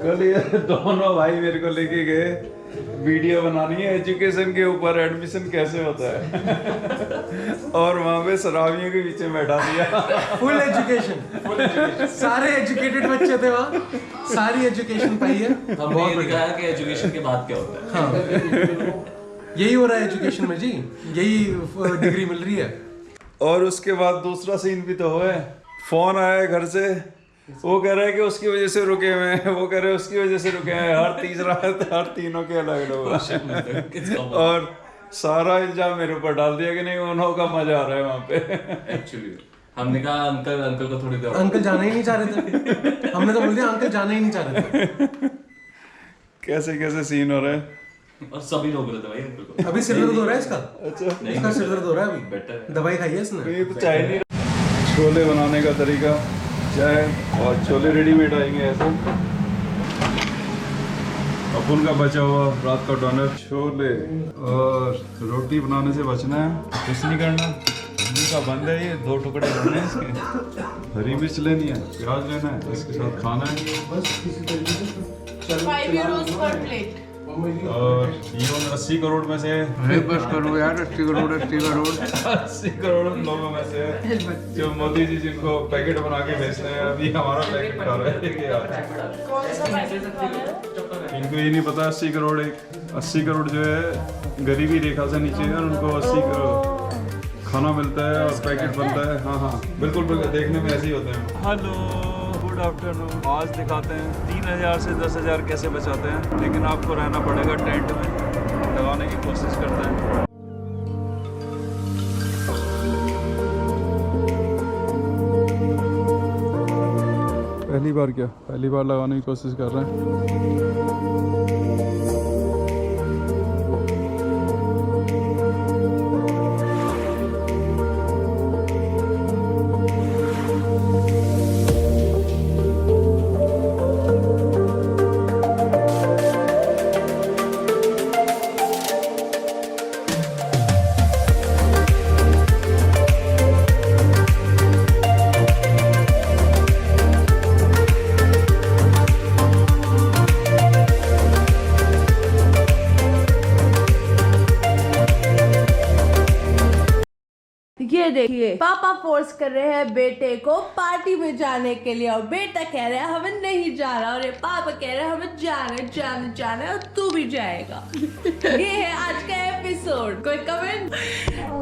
कल ये दोनों भाई मेरे को लेके गए, वीडियो बनानी है एजुकेशन के ऊपर, एडमिशन कैसे होता है और वहाँ पे शराबियों के पीछे बैठा दिया। फुल एजुकेशन, सारे एजुकेटेड बच्चे थे वहाँ, सारी एजुकेशन पाई है। हमने ये दिखाया कि एजुकेशन के बाद क्या होता है। हाँ यही हो रहा है एजुकेशन में जी, यही डिग्री मिल रही है। और उसके बाद दूसरा सीन भी तो है, फोन आया घर से, वो कह रहा है कि उसकी वजह से रुके हुए हैं, वो कह रहे हैं उसकी वजह से रुके हैं, हर तीनों के अलग अलग और सारा इल्जाम मेरे ऊपर डाल दिया कि नहीं उन्हों का मजा आ रहा है वहाँ पे। एक्चुअली हमने कहा अंकल को थोड़ी देर, अंकल जाना ही नहीं चाह रहे थे, हमने तो बोल दिया अंकल जाना ही नहीं चाह रहे थे। कैसे कैसे सीन हो रहे हैं और सभी रोक रहे थे भाई अंकल को। अभी सिर दर्द हो रहा है इसका, अच्छा नहीं, इसका सिर दर्द हो रहा है अभी, बेटर है। दवाई खाई है इसने। ये तो चाय नहीं, छोले बनाने का तरीका, चाय और छोले रेडीमेड आएंगे ऐसे। अपन का बचा हुआ रात का डोनर, छोले और रोटी बनाने से बचना है, कुछ नहीं करना। भिंडी का बंद है ये, 2 टुकड़े करने हैं इसके, हरी मिर्च लेनी है, प्याज लेना है, इसके साथ खाना है बस किसी तरीके से 5 euros per plate. और ये 80 करोड़ में से बस करो यार, 80 करोड़ 80 करोड़ लोगों में से जो मोदी जी जिनको पैकेट बना के बेचते हैं, अभी हमारा पैकेट खा रहे हैं कि यार कौन सा पैकेट वाला है? इनको ये नहीं पता 80 करोड़ जो है गरीबी रेखा से नीचे है, उनको 80 करोड़ खाना मिलता है और पैकेट बनता है। हाँ हाँ बिल्कुल बिल्कुल, देखने में ऐसे ही होते हैं। हेलो गुड आफ्टरनून, आज दिखाते हैं 3000 से 10,000 कैसे बचाते हैं, लेकिन आपको रहना पड़ेगा टेंट में, लगाने की कोशिश करते हैं। पहली बार लगाने की कोशिश कर रहे हैं। ये देखिए पापा फोर्स कर रहे हैं बेटे को पार्टी में जाने के लिए, और बेटा कह रहा है हमें नहीं जाना, और ये पापा कह रहे हैं हमें जाना है और तू भी जाएगा। ये है आज का एपिसोड। कोई comment?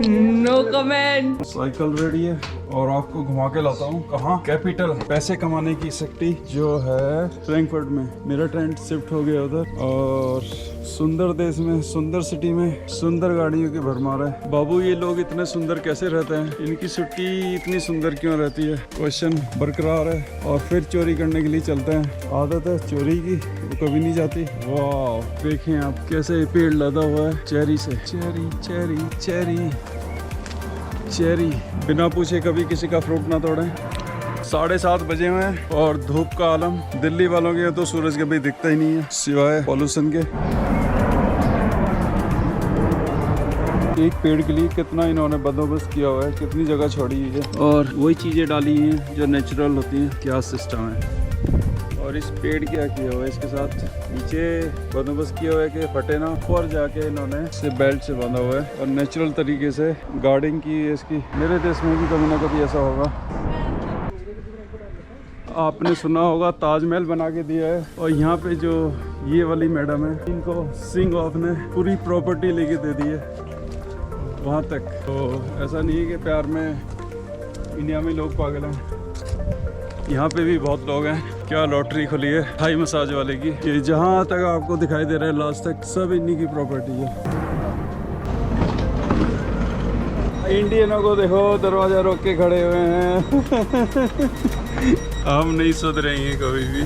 No comment. Cycle ready है और आपको घुमा के लाता हूँ कहाँ, कैपिटल पैसे कमाने की सिटी जो है फ्रैंकफर्ट में। मेरा टेंट शिफ्ट हो गया उधर, और सुंदर देश में, सुंदर सिटी में सुंदर गाड़ियों की भरमार है। बाबू ये लोग इतने सुंदर कैसे रहते हैं, इनकी सिटी इतनी सुंदर क्यों रहती है, क्वेश्चन बरकरार है। और फिर चोरी करने के लिए चलते हैं, आदत है चोरी की, वो कभी नहीं जाती। वाह देखें आप कैसे पेड़ लदा हुआ है चेरी से, चेरी चेरी चेरी चेरी, बिना पूछे कभी किसी का फ्रूट ना तोड़ें। 7:30 बजे हुए हैं और धूप का आलम, दिल्ली वालों के तो सूरज कभी दिखता ही नहीं है सिवाय पॉल्यूशन के। एक पेड़ के लिए कितना इन्होंने बंदोबस्त किया हुआ है, कितनी जगह छोड़ी हुई है, और वही चीजें डाली हैं जो नेचुरल होती हैं। क्या सिस्टम है। और इस पेड़ क्या किया हुआ है, इसके साथ नीचे बंदोबस्त किया हुआ है कि फटे ना, ऊपर जाके इन्होंने इसे बेल्ट से बांधा हुआ है और नेचुरल तरीके से गार्डनिंग की है इसकी। मेरे देश में भी कभी ना कभी ऐसा होगा। आपने सुना होगा ताजमहल बना के दिया है, और यहाँ पे जो ये वाली मैडम है, इनको सिंह ऑफ ने पूरी प्रॉपर्टी लेके दे दी है वहाँ तक। तो ऐसा नहीं है कि प्यार में इंडिया में लोग पागल हैं, यहाँ पे भी बहुत लोग हैं। क्या लॉटरी खुली है थाई मसाज वाले की, कि जहाँ तक आपको दिखाई दे रहा है लास्ट तक सब इन्हीं की प्रॉपर्टी है। इंडियनों को देखो दरवाजा रोक के खड़े हुए हैं। हम नहीं सुधरेंगे कभी भी।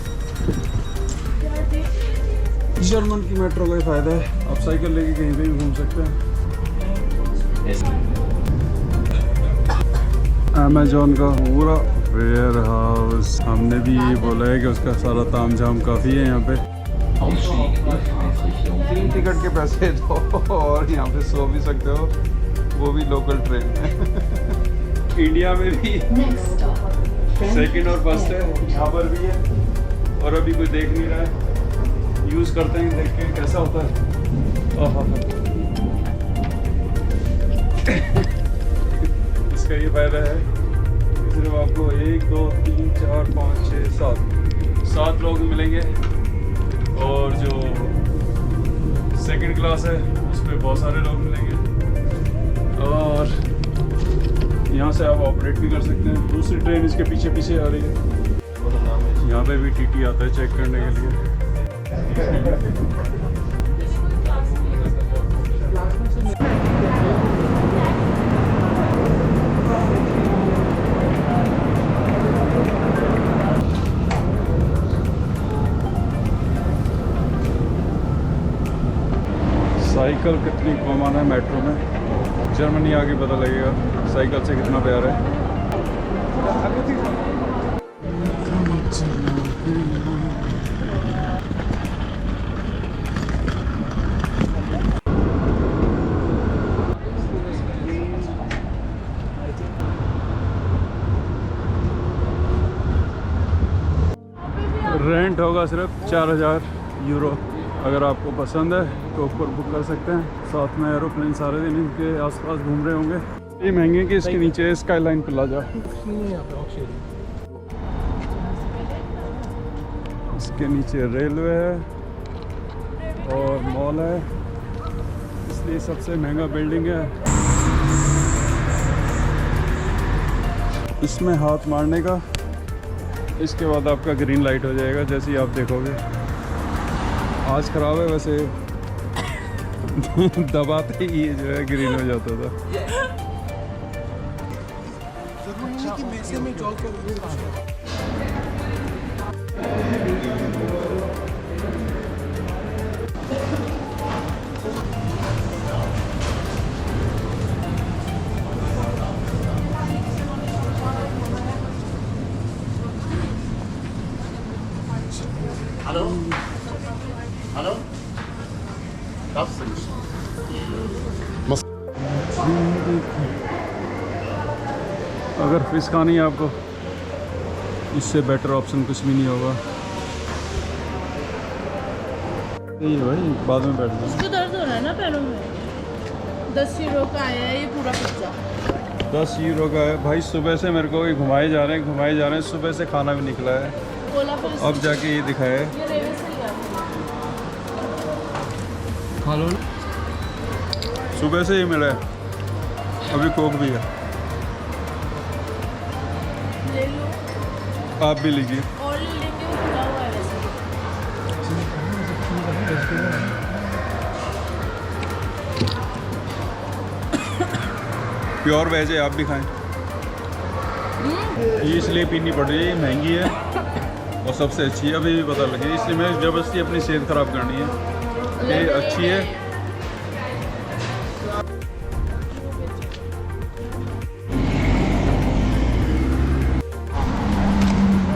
जर्मन की मेट्रो का ही फायदा है, आप साइकिल लेके कहीं पे भी घूम सकते हैं। अमेजोन का पूरा वेयर हाउस, हमने भी ये बोला है कि उसका सारा तामझाम काफ़ी है यहाँ पे। 3 टिकट के पैसे दो और यहाँ पे सो भी सकते हो, वो भी लोकल ट्रेन में। इंडिया में भी सेकंड और फर्स्ट है, यहाँ पर भी है, और अभी कोई देख नहीं रहा है। यूज़ करते हैं, देख के कैसा होता है। इसका ये फायदा है कि सिर्फ आपको 1 2 3 4 5 6 7 लोग मिलेंगे, और जो सेकंड क्लास है उस पर बहुत सारे लोग मिलेंगे, और यहाँ से आप ऑपरेट भी कर सकते हैं। दूसरी ट्रेन इसके पीछे पीछे आ रही है। यहाँ पे भी टीटी आता है चेक करने के लिए। साइकिल कितनी कॉमन है मेट्रो में। जर्मनी आके पता लगेगा साइकिल से कितना प्यार है। रेंट होगा सिर्फ 4000 यूरो। अगर आपको पसंद है तो ऊपर बुक कर सकते हैं। साथ में एरोप्लेन सारे दिन इनके आसपास घूम रहे होंगे। ये महंगे कि इसके नीचे स्काईलाइन प्लाजा, इसके नीचे रेलवे है और मॉल है, इसलिए सबसे महंगा बिल्डिंग है। इसमें हाथ मारने का, इसके बाद आपका ग्रीन लाइट हो जाएगा जैसे ही आप देखोगे। आज ख़राब है वैसे दबाते ही जो है ग्रीन हो जाता था। Hallo? Hallo? Darfst du nicht? अगर फिश खानी है आपको, इससे बेटर ऑप्शन कुछ भी नहीं होगा। यही है भाई, बाद में बैठ जाओ। इसको दर्द हो रहा है ना पैरों में। 10 यूरो का आया है ये पूरा पिज्जा। 10 यूरो का है भाई। सुबह से मेरे को ये घुमाए जा रहे हैं। सुबह से खाना भी निकला है, बोला फिर अब जाके ये दिखाए। ये रेवे से लिया हेलो, सुबह से ही मिला है, अभी कोक भी है। ले लो आप भी लीजिए। और ले लेके वो खुला हुआ है वैसे। प्योर वेज है, आप भी खाएं। ये इसलिए पीनी पड़ रही है, महंगी है और सबसे अच्छी है, अभी भी पता लगी, इसलिए मैं ज़बरदस्ती अपनी सेहत ख़राब करनी है। ये अच्छी है।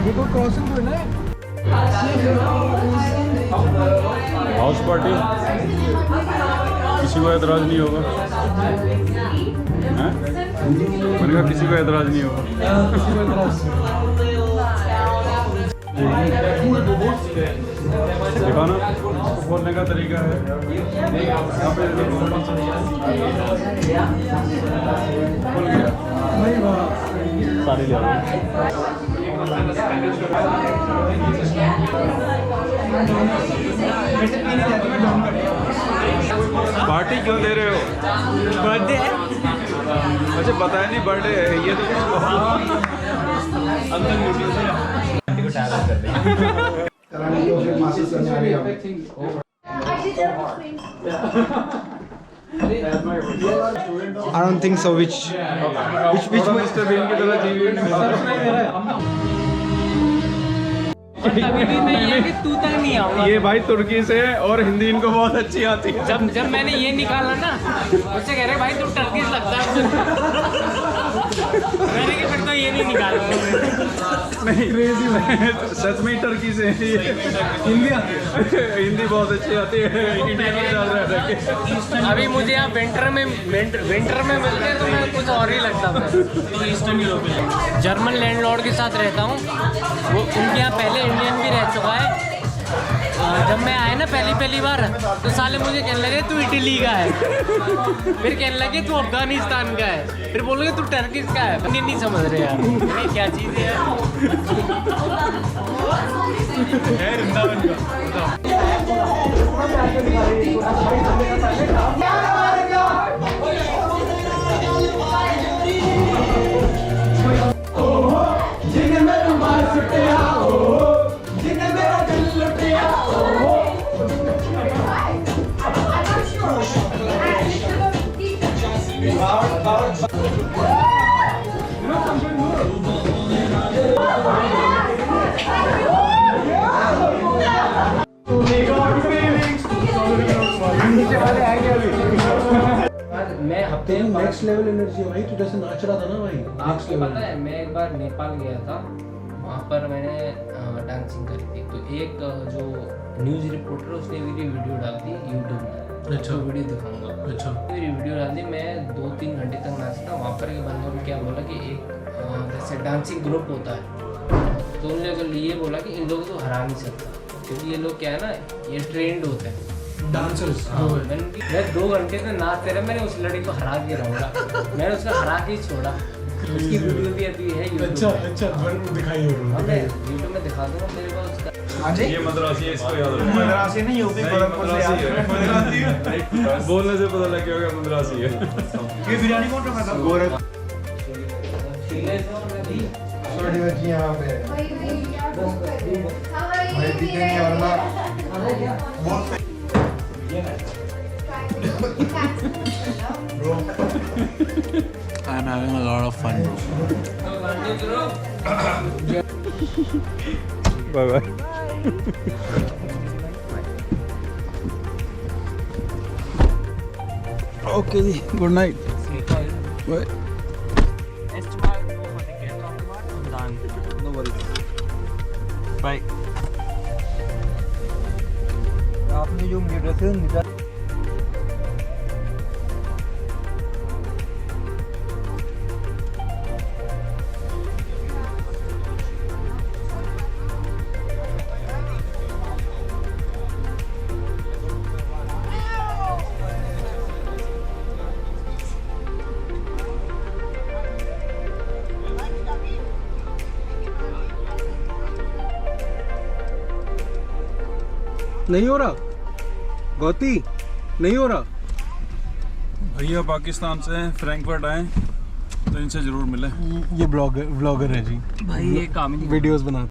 देखो क्रॉसिंग जो है ना, हाउस पार्टी, किसी को एतराज़ नहीं होगा। हैं? मैंने कहा किसी को एतराज़ नहीं होगा। दिखाना बोलने का तरीका है। यहाँ पे खुल गया, सारी ले आओ। पार्टी क्यों दे रहे हो? बर्थडे है। अच्छा बताया नहीं बर्थडे है ये तो I don't think so. Which mister Bean की तरह जीवी अभी भी नहीं है कि तू तक नहीं आऊंगा। ये भाई तुर्की से है और हिंदी इनको बहुत अच्छी आती है। जब मैंने ये निकाला ना, मुझसे कह रहे भाई तू टर्किश लगता है। मैंने कि फिर तो ये नहीं निकालूंगा। नहीं सच में ही टर्की से है। हिंदी आती है, हिंदी बहुत अच्छी आती है। इंडिया में चल रहा है। अभी मुझे यहाँ विंटर में मिलते हैं तो मैं कुछ और ही लगता था। तो ईस्टर्न यूरोप जर्मन लैंडलॉर्ड के साथ रहता हूँ। वो उनके यहाँ पहले यूनियन भी रह चुका है। जब मैं आया ना पहली बार तो साले मुझे कहने लगे तू इटली का है, फिर कहने लगे तू अफगानिस्तान का है, फिर बोलोगे तू टर्किश का है। मुझे नहीं समझ रहे यार ये क्या चीज़ है मैं हफ्ते में नेक्स्ट लेवल एनर्जी है भाई, तू जैसे नाच रहा था ना भाई। आपको पता है मैं एक बार नेपाल गया था, वहाँ पर मैंने डांसिंग करी थी। तो एक जो न्यूज़ रिपोर्टर उसने मेरी वीडियो डाल दी यूट्यूब में। अच्छा। वीडियो दिखाऊंगा। अच्छा। मेरी वीडियो डाल दी, मैं 2-3 घंटे तक नाचता। वहाँ पर एक बंदों ने क्या बोला कि एक जैसे डांसिंग ग्रुप होता है, तो उन्होंने ये बोला कि इन लोगों को हरा नहीं सकता, क्योंकि ये लोग क्या है ना, ये ट्रेंड होते हैं डांसर्स। मैं 2 घंटे से नाचते रहे, मैंने उस लड़की को हरा के रहूँगा, मैंने उसको हरा के ही छोड़ा। उसकी वीडियो भी अभी है यूट्यूब अच्छा में। अच्छा, दिखाई हो रहा मैं यूट्यूब में दिखा दूँगा मेरे पास उसका। ये मद्रासी है, इसको याद रखना। मद्रासी नहीं यूपी गोरखपुर से याद है। मद्रासी है। बोलने से पता लग गया होगा मद्रासी है। ये बिरयानी कौन रखा था? गोरख छोटी बच्ची यहाँ पे भाई दिखेंगे वरना बहुत I'm having a lot of fun. Bye bye. Okay जी, गुड नाइट। बाय। बाय। आपने जो मुझे नहीं हो रहा गौती, नहीं हो रहा। भैया पाकिस्तान से फ्रैंकफर्ट आए, तो इनसे जरूर मिले। ये ब्लॉगर है जी भाई ये काम वीडियोस बनाते